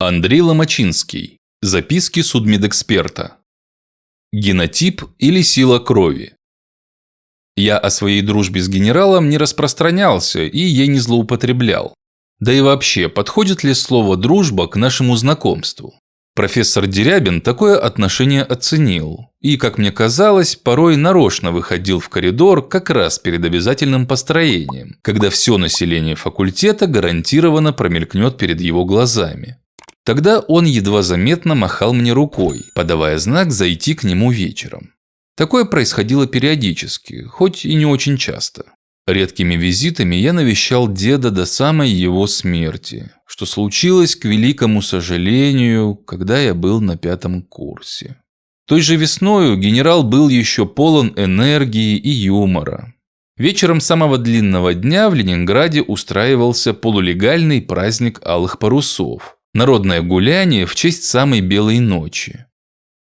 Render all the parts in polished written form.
Андрей Ломачинский. Записки судмедэксперта. Генотип или сила крови. Я о своей дружбе с генералом не распространялся и ей не злоупотреблял. Да и вообще, подходит ли слово «дружба» к нашему знакомству? Профессор Дерябин такое отношение оценил и, как мне казалось, порой нарочно выходил в коридор как раз перед обязательным построением, когда все население факультета гарантированно промелькнет перед его глазами. Тогда он едва заметно махал мне рукой, подавая знак зайти к нему вечером. Такое происходило периодически, хоть и не очень часто. Редкими визитами я навещал деда до самой его смерти, что случилось, к великому сожалению, когда я был на 5-м курсе. Той же весною генерал был еще полон энергии и юмора. Вечером самого длинного дня в Ленинграде устраивался полулегальный праздник алых парусов. Народное гуляние в честь самой белой ночи.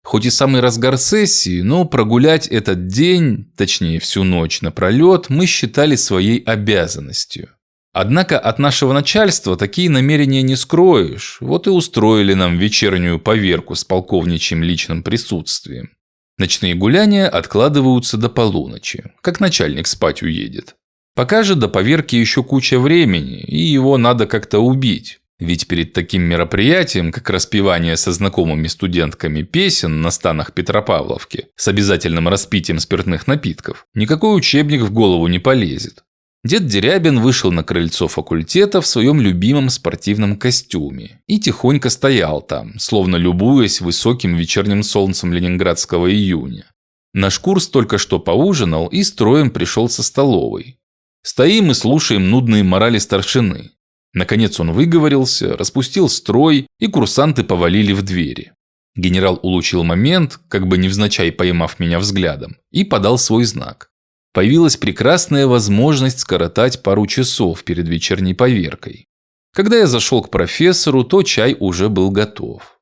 Хоть и самый разгар сессии, но прогулять этот день, точнее всю ночь напролет, мы считали своей обязанностью. Однако от нашего начальства такие намерения не скроешь, вот и устроили нам вечернюю поверку с полковничьим личным присутствием. Ночные гуляния откладываются до полуночи, как начальник спать уедет. Пока же до поверки еще куча времени, и его надо как-то убить. Ведь перед таким мероприятием, как распевание со знакомыми студентками песен на станах Петропавловки с обязательным распитием спиртных напитков, никакой учебник в голову не полезет. Дед Дерябин вышел на крыльцо факультета в своем любимом спортивном костюме и тихонько стоял там, словно любуясь высоким вечерним солнцем ленинградского июня. Наш курс только что поужинал и строем пришел со столовой. Стоим и слушаем нудные морали старшины. Наконец он выговорился, распустил строй, и курсанты повалили в двери. Генерал улучил момент, как бы невзначай поймав меня взглядом, и подал свой знак. Появилась прекрасная возможность скоротать пару часов перед вечерней поверкой. Когда я зашел к профессору, то чай уже был готов.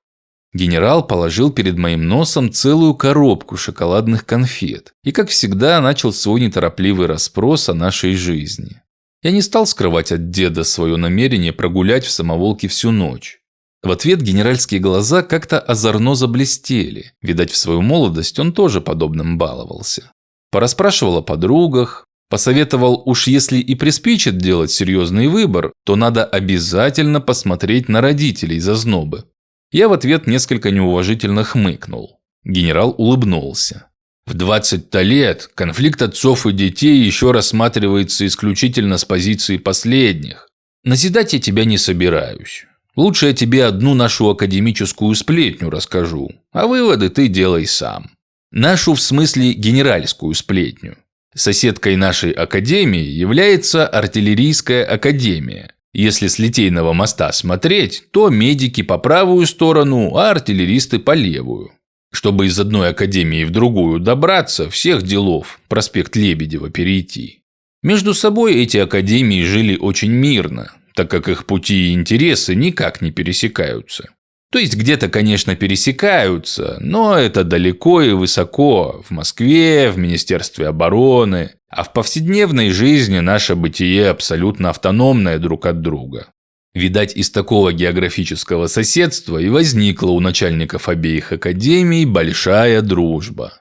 Генерал положил перед моим носом целую коробку шоколадных конфет и, как всегда, начал свой неторопливый расспрос о нашей жизни. Я не стал скрывать от деда свое намерение прогулять в самоволке всю ночь. В ответ генеральские глаза как-то озорно заблестели. Видать, в свою молодость он тоже подобным баловался. Порасспрашивал о подругах, посоветовал, уж если и приспичит делать серьезный выбор, то надо обязательно посмотреть на родителей зазнобы. Я в ответ несколько неуважительно хмыкнул. Генерал улыбнулся. В 20-то лет конфликт отцов и детей еще рассматривается исключительно с позиции последних. Назидать я тебя не собираюсь. Лучше я тебе одну нашу академическую сплетню расскажу, а выводы ты делай сам. Нашу в смысле генеральскую сплетню. Соседкой нашей академии является артиллерийская академия. Если с Литейного моста смотреть, то медики по правую сторону, а артиллеристы по левую. Чтобы из одной академии в другую добраться, всех делов, проспект Лебедева перейти. Между собой эти академии жили очень мирно, так как их пути и интересы никак не пересекаются. То есть где-то, конечно, пересекаются, но это далеко и высоко, в Москве, в Министерстве обороны, а в повседневной жизни наше бытие абсолютно автономное друг от друга. Видать, из такого географического соседства и возникла у начальников обеих академий большая дружба.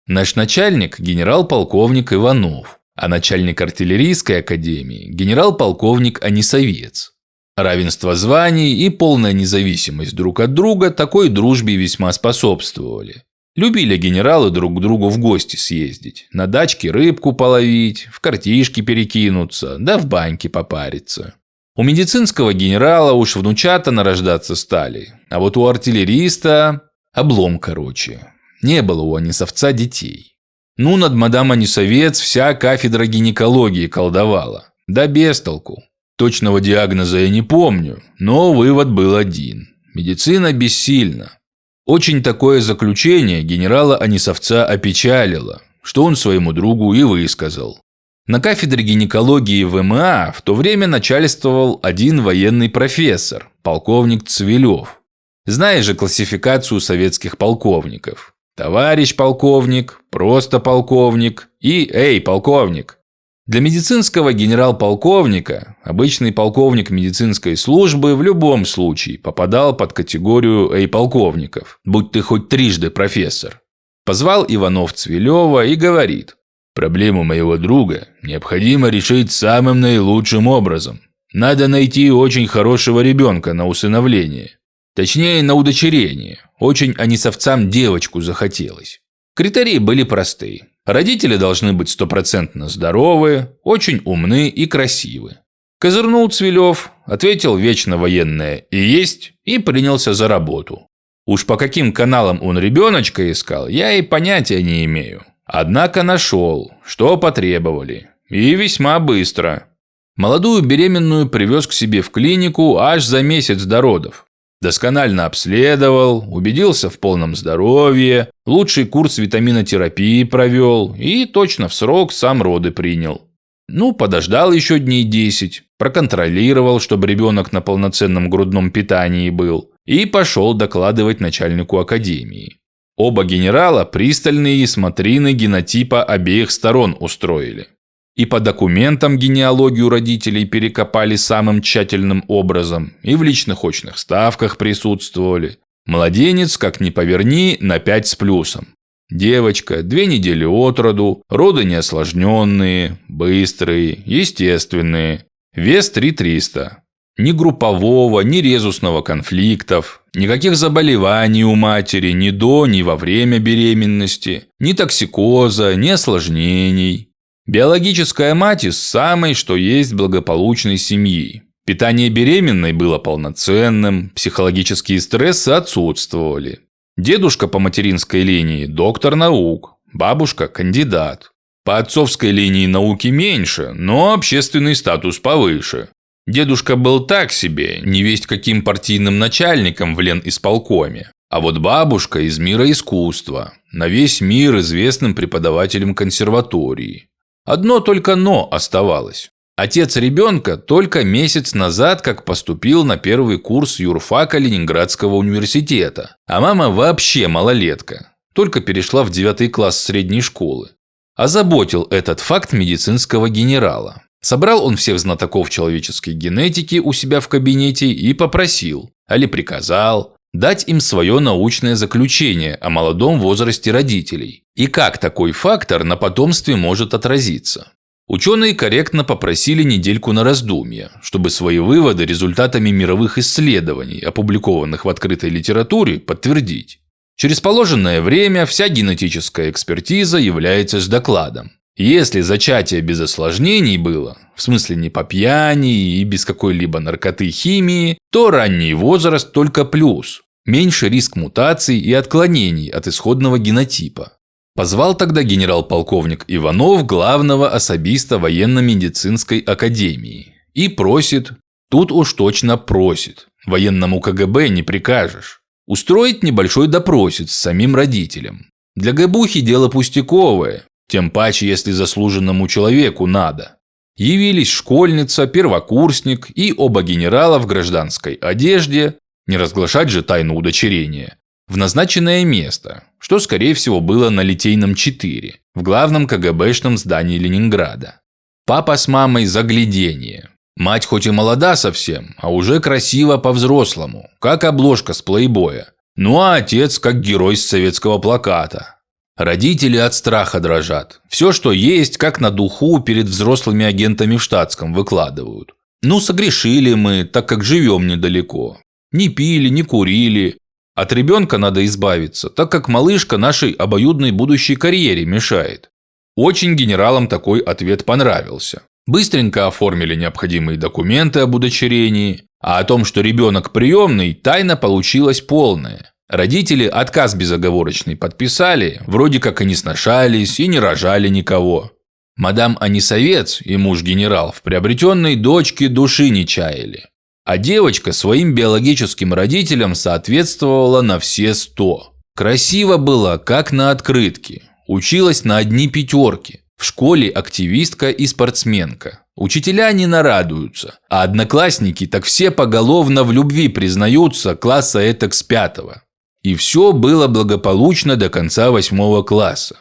Наш начальник – генерал-полковник Иванов, а начальник артиллерийской академии – генерал-полковник Анисовец. Равенство званий и полная независимость друг от друга такой дружбе весьма способствовали. Любили генералы друг к другу в гости съездить, на дачке рыбку половить, в картишки перекинуться, да в баньке попариться. У медицинского генерала уж внучата нарождаться стали, а вот у артиллериста облом короче. Не было у Анисовца детей. Ну, над мадам Анисовец вся кафедра гинекологии колдовала. Да без толку. Точного диагноза я не помню, но вывод был один. Медицина бессильна. Очень такое заключение генерала Анисовца опечалило, что он своему другу и высказал. На кафедре гинекологии ВМА в то время начальствовал один военный профессор, полковник Цвилев. Знаешь же классификацию советских полковников. Товарищ полковник, просто полковник и «Эй, полковник». Для медицинского генерал-полковника обычный полковник медицинской службы в любом случае попадал под категорию «эй-полковников», будь ты хоть трижды профессор. Позвал Иванов Цвилева и говорит: «Проблему моего друга необходимо решить самым наилучшим образом. Надо найти очень хорошего ребенка на усыновление. Точнее, на удочерение. Очень анисовцам девочку захотелось». Критерии были простые. Родители должны быть 100% здоровы, очень умны и красивы. Козырнул Цвилев, ответил вечно военное «и есть» и принялся за работу. Уж по каким каналам он ребеночка искал, я и понятия не имею. Однако нашел, что потребовали. И весьма быстро. Молодую беременную привез к себе в клинику аж за месяц до родов. Досконально обследовал, убедился в полном здоровье, лучший курс витаминотерапии провел и точно в срок сам роды принял. Подождал еще дней 10, проконтролировал, чтобы ребенок на полноценном грудном питании был, и пошел докладывать начальнику академии. Оба генерала пристальные смотрины генотипа обеих сторон устроили. И по документам генеалогию родителей перекопали самым тщательным образом, и в личных очных ставках присутствовали. Младенец, как ни поверни, на 5 с плюсом. Девочка, 2 недели от роду, роды неосложненные, быстрые, естественные. Вес 3300. Ни группового, ни резусного конфликтов, никаких заболеваний у матери ни до, ни во время беременности, ни токсикоза, ни осложнений. Биологическая мать из самой, что есть, благополучной семьи. Питание беременной было полноценным, психологические стрессы отсутствовали. Дедушка по материнской линии – доктор наук, бабушка – кандидат. По отцовской линии науки меньше, но общественный статус повыше. Дедушка был так себе, невесть каким партийным начальником в Ленисполкоме. А вот бабушка из мира искусства, на весь мир известным преподавателем консерватории. Одно только «но» оставалось. Отец ребенка только месяц назад как поступил на первый курс юрфака Ленинградского университета, а мама вообще малолетка, только перешла в 9 класс средней школы. Озаботил этот факт медицинского генерала. Собрал он всех знатоков человеческой генетики у себя в кабинете и попросил, али приказал, дать им свое научное заключение о молодом возрасте родителей и как такой фактор на потомстве может отразиться. Ученые корректно попросили недельку на раздумье, чтобы свои выводы результатами мировых исследований, опубликованных в открытой литературе, подтвердить. Через положенное время вся генетическая экспертиза является с докладом. Если зачатие без осложнений было, в смысле не по пьяни и без какой-либо наркоты, химии, то ранний возраст только плюс. Меньше риск мутаций и отклонений от исходного генотипа. Позвал тогда генерал-полковник Иванов главного особиста военно-медицинской академии. И просит, тут уж точно просит, военному КГБ не прикажешь, устроить небольшой допросец с самим родителем. Для ГБухи дело пустяковое, тем паче, если заслуженному человеку надо. Явились школьница, первокурсник и оба генерала в гражданской одежде, не разглашать же тайну удочерения, в назначенное место, что, скорее всего, было на Литейном 4, в главном КГБшном здании Ленинграда. Папа с мамой загляденье. Мать хоть и молода совсем, а уже красиво по-взрослому, как обложка с плейбоя. Ну а отец как герой с советского плаката. Родители от страха дрожат. Все, что есть, как на духу перед взрослыми агентами в штатском выкладывают. Согрешили мы, так как живем недалеко. Не пили, не курили. От ребенка надо избавиться, так как малышка нашей обоюдной будущей карьере мешает. Очень генералам такой ответ понравился. Быстренько оформили необходимые документы об удочерении, а о том, что ребенок приемный, тайна получилась полная. Родители отказ безоговорочный подписали, вроде как и не сношались и не рожали никого. Мадам Анисовец и муж-генерал в приобретенной дочке души не чаяли. А девочка своим биологическим родителям соответствовала на все 100. Красиво была, как на открытке. Училась на одни 5. В школе активистка и спортсменка. Учителя не нарадуются, а одноклассники так все поголовно в любви признаются класса этак с 5. И все было благополучно до конца 8 класса.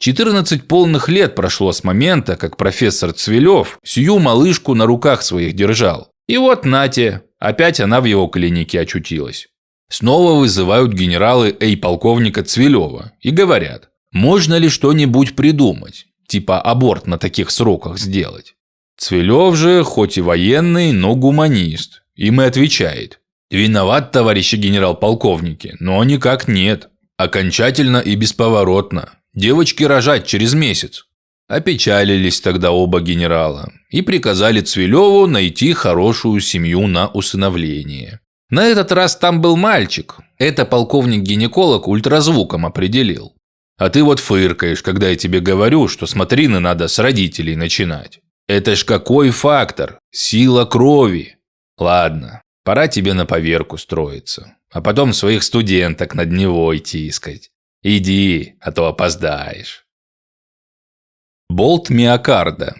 14 полных лет прошло с момента, как профессор Цвилев сию малышку на руках своих держал. И вот нате, опять она в его клинике очутилась. Снова вызывают генералы полковника Цвилева и говорят, можно ли что-нибудь придумать, типа аборт на таких сроках сделать. Цвилев же, хоть и военный, но гуманист, им и отвечает. Виноват, товарищи генерал-полковники, но никак нет. Окончательно и бесповоротно. Девочки рожать через месяц. Опечалились тогда оба генерала и приказали Цвилеву найти хорошую семью на усыновление. На этот раз там был мальчик. Это полковник-гинеколог ультразвуком определил. А ты вот фыркаешь, когда я тебе говорю, что смотрины надо с родителей начинать. Это ж какой фактор? Сила крови. Ладно, пора тебе на поверку строиться. А потом своих студенток над Невой тискать. Иди, а то опоздаешь. Болт миокарда.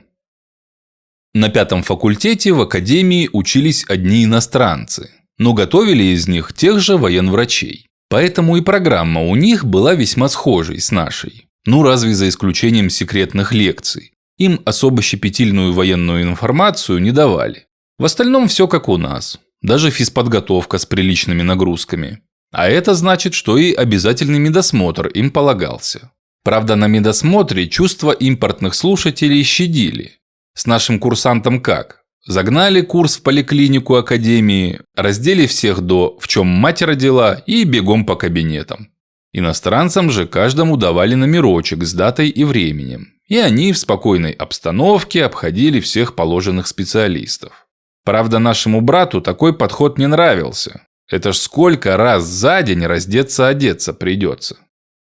На 5-м факультете в академии учились одни иностранцы, но готовили из них тех же военврачей. Поэтому и программа у них была весьма схожей с нашей. Ну разве за исключением секретных лекций. Им особо щепетильную военную информацию не давали. В остальном все как у нас. Даже физподготовка с приличными нагрузками. А это значит, что и обязательный медосмотр им полагался. Правда, на медосмотре чувства импортных слушателей щадили. С нашим курсантом как? Загнали курс в поликлинику академии, раздели всех до «в чем мать родила» и бегом по кабинетам. Иностранцам же каждому давали номерочек с датой и временем. И они в спокойной обстановке обходили всех положенных специалистов. Правда, нашему брату такой подход не нравился. Это ж сколько раз за день раздеться-одеться придется.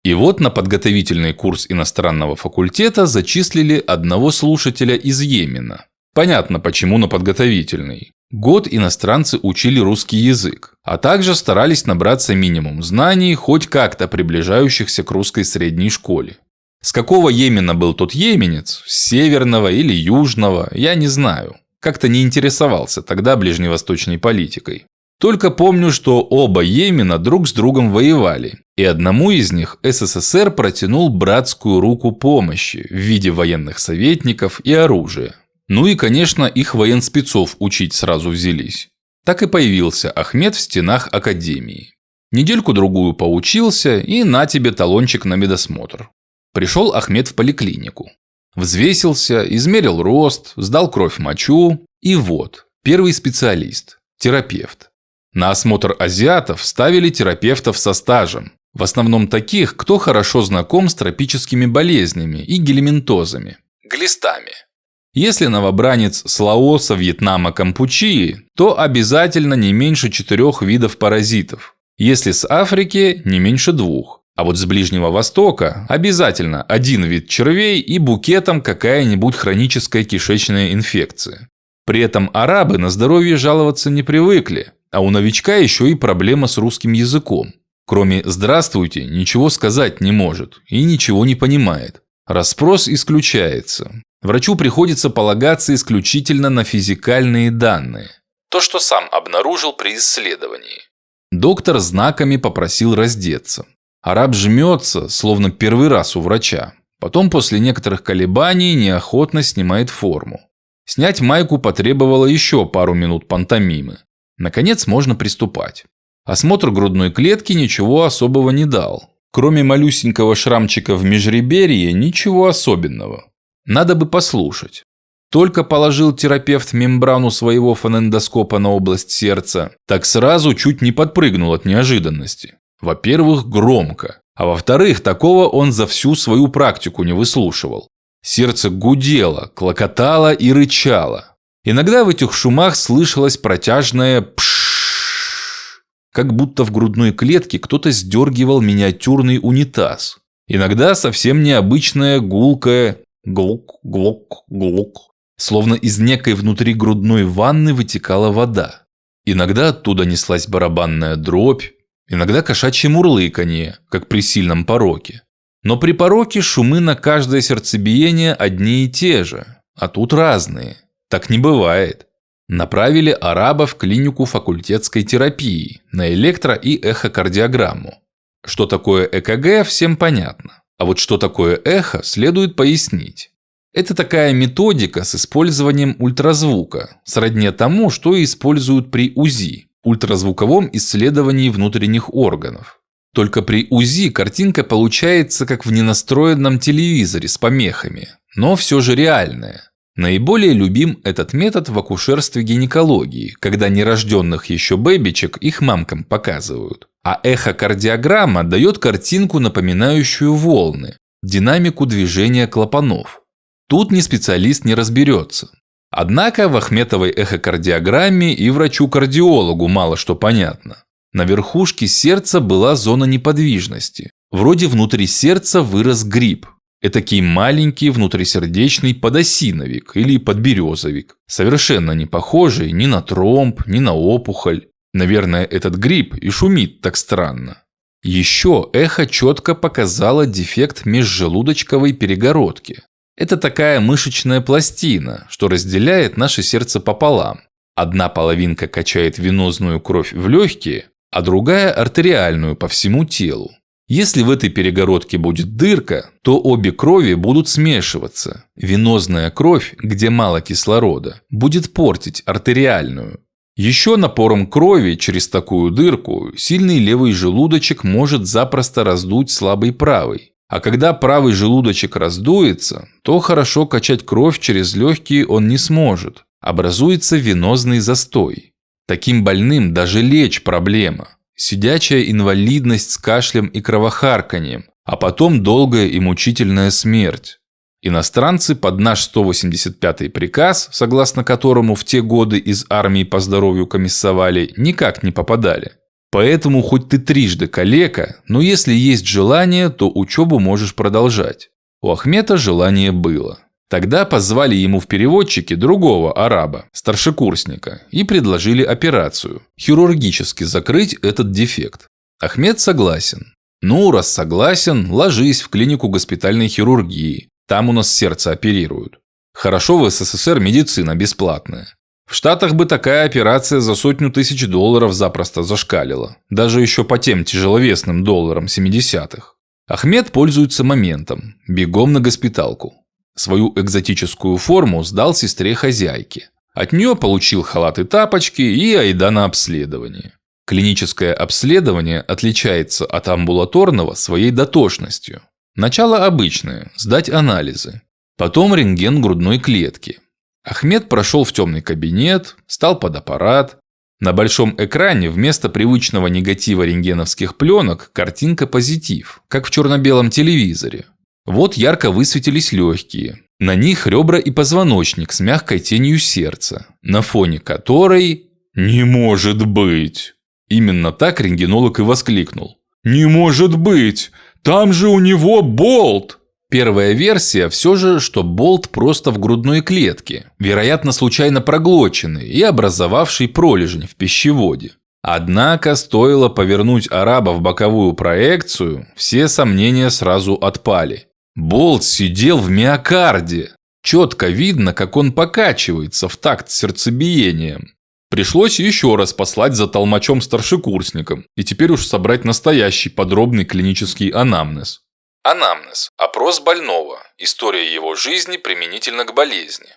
И вот на подготовительный курс иностранного факультета зачислили одного слушателя из Йемена. Понятно, почему на подготовительный. Год иностранцы учили русский язык, а также старались набраться минимум знаний, хоть как-то приближающихся к русской средней школе. С какого Йемена был тот йеменец, с северного или южного, я не знаю. Как-то не интересовался тогда ближневосточной политикой. Только помню, что оба Йемена друг с другом воевали, и одному из них СССР протянул братскую руку помощи в виде военных советников и оружия. Ну и, конечно, их военспецов учить сразу взялись. Так и появился Ахмед в стенах академии. Недельку-другую поучился, и на тебе талончик на медосмотр. Пришел Ахмед в поликлинику. Взвесился, измерил рост, сдал кровь-мочу, и вот, первый специалист, терапевт. На осмотр азиатов ставили терапевтов со стажем, в основном таких, кто хорошо знаком с тропическими болезнями и гельминтозами, глистами. Если новобранец с Лаоса, Вьетнама, Кампучии, то обязательно не меньше 4 видов паразитов. Если с Африки, не меньше 2. А вот с Ближнего Востока обязательно 1 вид червей и букетом какая-нибудь хроническая кишечная инфекция. При этом арабы на здоровье жаловаться не привыкли, а у новичка еще и проблема с русским языком. Кроме «здравствуйте» ничего сказать не может и ничего не понимает. Расспрос исключается. Врачу приходится полагаться исключительно на физикальные данные. То, что сам обнаружил при исследовании. Доктор знаками попросил раздеться. Араб жмется, словно первый раз у врача. Потом после некоторых колебаний неохотно снимает форму. Снять майку потребовало еще пару минут пантомимы. Наконец можно приступать. Осмотр грудной клетки ничего особого не дал. Кроме малюсенького шрамчика в межреберье, ничего особенного. Надо бы послушать. Только положил терапевт мембрану своего фонендоскопа на область сердца, так сразу чуть не подпрыгнул от неожиданности. Во-первых, громко, а во-вторых, такого он за всю свою практику не выслушивал. Сердце гудело, клокотало и рычало. Иногда в этих шумах слышалось протяжное «пшшш», как будто в грудной клетке кто-то сдергивал миниатюрный унитаз. Иногда совсем необычное гулкое глок-глок-глок, словно из некой внутригрудной ванны вытекала вода. Иногда оттуда неслась барабанная дробь, иногда кошачье мурлыканье, как при сильном пороке. Но при пороке шумы на каждое сердцебиение одни и те же, а тут разные. Так не бывает. Направили араба в клинику факультетской терапии на электро- и эхокардиограмму. Что такое ЭКГ, всем понятно. А вот что такое эхо, следует пояснить. Это такая методика с использованием ультразвука, сродни тому, что используют при УЗИ – ультразвуковом исследовании внутренних органов. Только при УЗИ картинка получается как в ненастроенном телевизоре с помехами, но все же реальная. Наиболее любим этот метод в акушерстве-гинекологии, когда нерожденных еще бэбичек их мамкам показывают. А эхокардиограмма дает картинку, напоминающую волны, динамику движения клапанов. Тут ни специалист не разберется. Однако в Ахметовой эхокардиограмме и врачу-кардиологу мало что понятно. На верхушке сердца была зона неподвижности. Вроде внутри сердца вырос гриб. Этакий маленький внутрисердечный подосиновик или подберезовик, совершенно не похожий ни на тромб, ни на опухоль. Наверное, этот гриб и шумит так странно. Еще эхо четко показало дефект межжелудочковой перегородки. Это такая мышечная пластина, что разделяет наше сердце пополам. Одна половинка качает венозную кровь в легкие, а другая артериальную по всему телу. Если в этой перегородке будет дырка, то обе крови будут смешиваться. Венозная кровь, где мало кислорода, будет портить артериальную. Еще напором крови через такую дырку сильный левый желудочек может запросто раздуть слабый правый. А когда правый желудочек раздуется, то хорошо качать кровь через легкие он не сможет. Образуется венозный застой. Таким больным даже лечь проблема. Сидячая инвалидность с кашлем и кровохарканьем, а потом долгая и мучительная смерть. Иностранцы под наш 185-й приказ, согласно которому в те годы из армии по здоровью комиссовали, никак не попадали. Поэтому хоть ты трижды калека, но если есть желание, то учебу можешь продолжать. У Ахмета желание было. Тогда позвали ему в переводчики другого араба, старшекурсника, и предложили операцию – хирургически закрыть этот дефект. Ахмет согласен. Ну, раз согласен, ложись в клинику госпитальной хирургии. Там у нас сердце оперируют. Хорошо в СССР медицина бесплатная. В Штатах бы такая операция за $100 000 запросто зашкалила. Даже еще по тем тяжеловесным долларам 70-х. Ахмет пользуется моментом. Бегом на госпиталку. Свою экзотическую форму сдал сестре-хозяйке. От нее получил халат и тапочки и айда на обследование. Клиническое обследование отличается от амбулаторного своей дотошностью. Начало обычное – сдать анализы. Потом рентген грудной клетки. Ахмет прошел в темный кабинет, стал под аппарат. На большом экране вместо привычного негатива рентгеновских пленок картинка позитив, как в черно-белом телевизоре. Вот ярко высветились легкие. На них ребра и позвоночник с мягкой тенью сердца, на фоне которой «Не может быть!» Именно так рентгенолог и воскликнул. «Не может быть! Там же у него болт!» Первая версия все же, что болт просто в грудной клетке, вероятно, случайно проглоченный и образовавший пролежень в пищеводе. Однако, стоило повернуть араба в боковую проекцию, все сомнения сразу отпали. Болт сидел в миокарде. Четко видно, как он покачивается в такт с сердцебиением. Пришлось еще раз послать за толмачом-старшекурсником и теперь уж собрать настоящий подробный клинический анамнез. Анамнез – опрос больного, история его жизни применительно к болезни.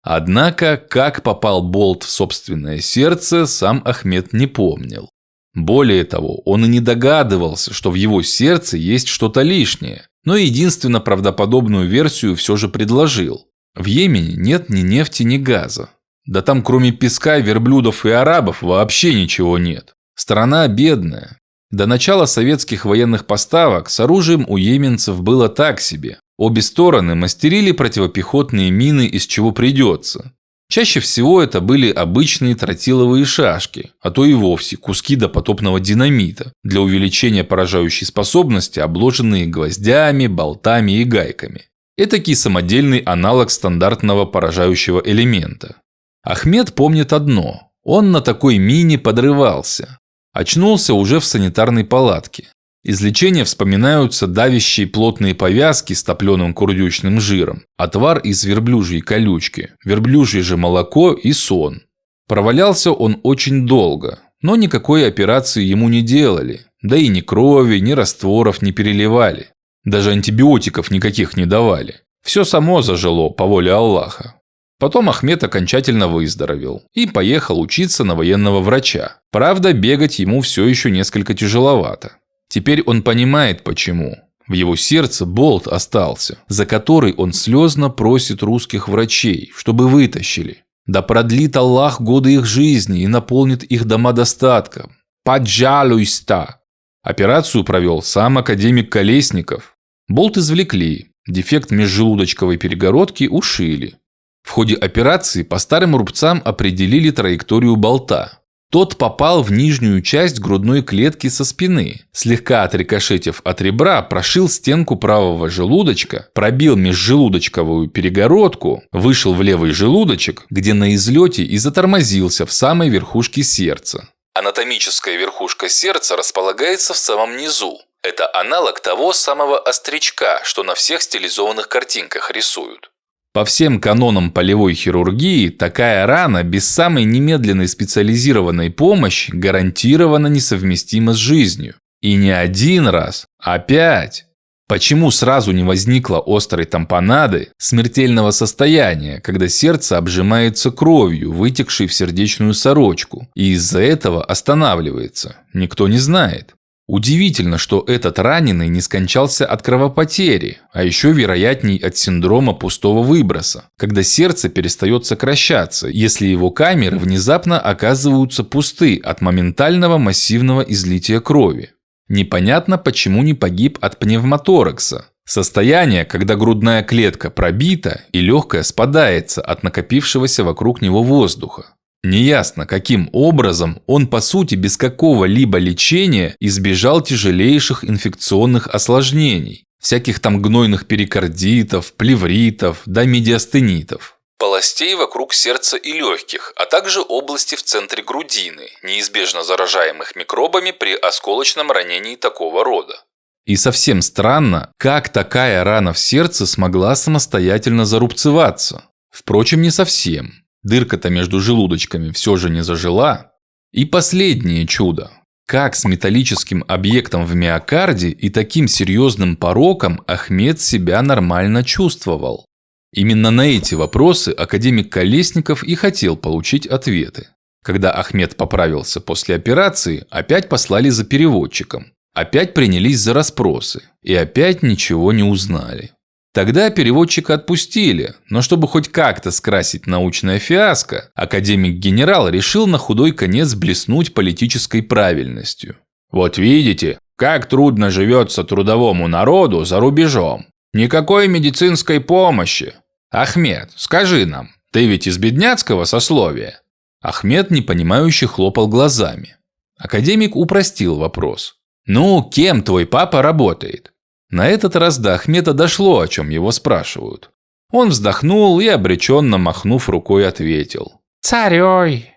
Однако, как попал болт в собственное сердце, сам Ахмет не помнил. Более того, он и не догадывался, что в его сердце есть что-то лишнее, но единственно правдоподобную версию все же предложил. В Йемене нет ни нефти, ни газа. Да там кроме песка, верблюдов и арабов вообще ничего нет. Страна бедная. До начала советских военных поставок с оружием у йеменцев было так себе. Обе стороны мастерили противопехотные мины из чего придется. Чаще всего это были обычные тротиловые шашки, а то и вовсе куски допотопного динамита, для увеличения поражающей способности, обложенные гвоздями, болтами и гайками. Этакий самодельный аналог стандартного поражающего элемента. Ахмет помнит одно – он на такой мине подрывался. Очнулся уже в санитарной палатке. Из лечения вспоминаются давящие плотные повязки с топленым курдючным жиром, отвар из верблюжьей колючки, верблюжье же молоко и сон. Провалялся он очень долго, но никакой операции ему не делали, да и ни крови, ни растворов не переливали. Даже антибиотиков никаких не давали. Все само зажило по воле Аллаха. Потом Ахмед окончательно выздоровел и поехал учиться на военного врача. Правда, бегать ему все еще несколько тяжеловато. Теперь он понимает, почему. В его сердце болт остался, за который он слезно просит русских врачей, чтобы вытащили. Да продлит Аллах годы их жизни и наполнит их дома достатком. Поджалуйста! Операцию провел сам академик Колесников. Болт извлекли, дефект межжелудочковой перегородки ушили. В ходе операции по старым рубцам определили траекторию болта. Тот попал в нижнюю часть грудной клетки со спины, слегка отрикошетив от ребра, прошил стенку правого желудочка, пробил межжелудочковую перегородку, вышел в левый желудочек, где на излете и затормозился в самой верхушке сердца. Анатомическая верхушка сердца располагается в самом низу. Это аналог того самого острячка, что на всех стилизованных картинках рисуют. По всем канонам полевой хирургии, такая рана без самой немедленной специализированной помощи гарантированно несовместима с жизнью. И не один раз, а 5. Почему сразу не возникло острой тампонады, смертельного состояния, когда сердце обжимается кровью, вытекшей в сердечную сорочку, и из-за этого останавливается, никто не знает. Удивительно, что этот раненый не скончался от кровопотери, а еще вероятней от синдрома пустого выброса, когда сердце перестает сокращаться, если его камеры внезапно оказываются пусты от моментального массивного излития крови. Непонятно, почему не погиб от пневмоторакса. Состояние, когда грудная клетка пробита и легкое спадается от накопившегося вокруг него воздуха. Неясно, каким образом он, по сути, без какого-либо лечения избежал тяжелейших инфекционных осложнений, всяких там гнойных перикардитов, плевритов, да медиастенитов. Полостей вокруг сердца и легких, а также области в центре грудины, неизбежно заражаемых микробами при осколочном ранении такого рода. И совсем странно, как такая рана в сердце смогла самостоятельно зарубцеваться. Впрочем, не совсем. Дырка-то между желудочками все же не зажила. И последнее чудо. Как с металлическим объектом в миокарде и таким серьезным пороком Ахмед себя нормально чувствовал? Именно на эти вопросы академик Колесников и хотел получить ответы. Когда Ахмед поправился после операции, опять послали за переводчиком. Опять принялись за расспросы. И опять ничего не узнали. Тогда переводчика отпустили, но чтобы хоть как-то скрасить научное фиаско, академик-генерал решил на худой конец блеснуть политической правильностью. Вот видите, как трудно живется трудовому народу за рубежом. Никакой медицинской помощи. Ахмед, скажи нам, ты ведь из бедняцкого сословия? Ахмед непонимающе хлопал глазами. Академик упростил вопрос. Ну, кем твой папа работает? На этот раз до Ахмеда дошло, о чем его спрашивают. Он вздохнул и, обреченно махнув рукой, ответил. «Царёй».